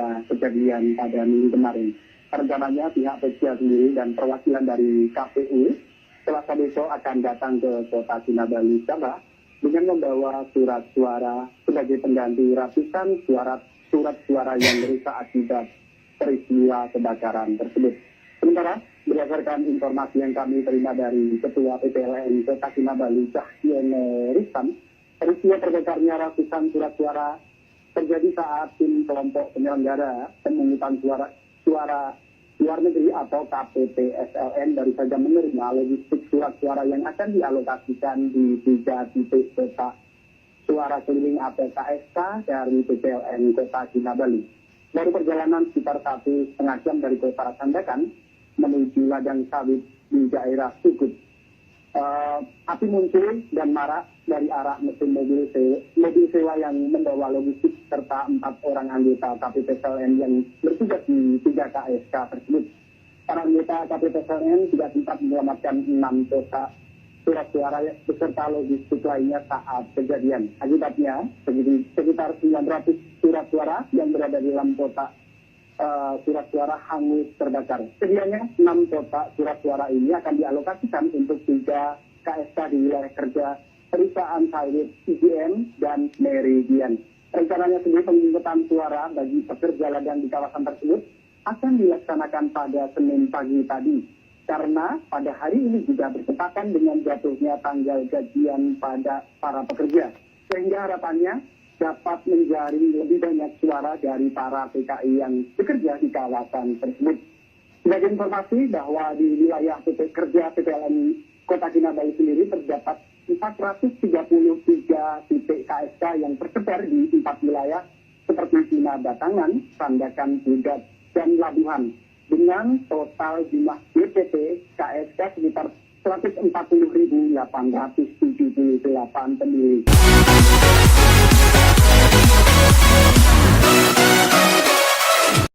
pasca kejadian pada minggu kemarin. Rencananya pihak Pekja sendiri dan perwakilan dari KPU Selasa besok akan datang ke Kota Kinabalu, Sabah dengan membawa surat suara sebagai pengganti ratusan surat suara yang rusak akibat peristiwa kebakaran tersebut. Sementara berdasarkan informasi yang kami terima dari Ketua PPLN Kota Kinabalu, Cahyono Ristam, peristiwa terbakarnya ratusan surat suara terjadi saat tim kelompok penyelenggara pemungutan suara luar negeri atau KPPSLN baru saja menerima logistik surat suara yang akan dialokasikan di 3 titik kotak suara keliling atau KSK dari PPLN Kota Kinabalu. Baru perjalanan sekitar 1,5 jam dari Kota Sandakan menuju ladang sawit di daerah Sukut. Api muncul dan marak dari arah mesin mobil sewa yang membawa logistik serta 4 orang anggota KPPSLN yang bertugas di 3 KSK tersebut. Para anggota KPPSLN tidak sempat menyelamatkan 6 kotak surat suara beserta logistik lainnya saat kejadian. Akibatnya, sekitar 900 surat suara yang berada di dalam kotak surat suara hangus terbakar. Sedianya 6 kotak surat suara ini akan dialokasikan untuk 3 KSK di wilayah kerja perusahaan sawit IGM dan Meridian. Rencananya sendiri pemungutan suara bagi pekerja ladang di kawasan tersebut akan dilaksanakan pada Senin pagi tadi. Karena pada hari ini juga bertepatan dengan jatuhnya tanggal gajian pada para pekerja. Sehingga harapannya dapat menjaring lebih banyak suara dari para PKI yang bekerja di kawasan tersebut. Sebagai informasi bahwa di wilayah kerja PPLN Kota Kinabalu sendiri terdapat 433 titik KSK yang tersebar di 4 wilayah seperti Cina Batangan, Sandakan, Pugat, dan Labuhan. Dengan total jumlah DPT KSK sekitar 140.878 pemilih.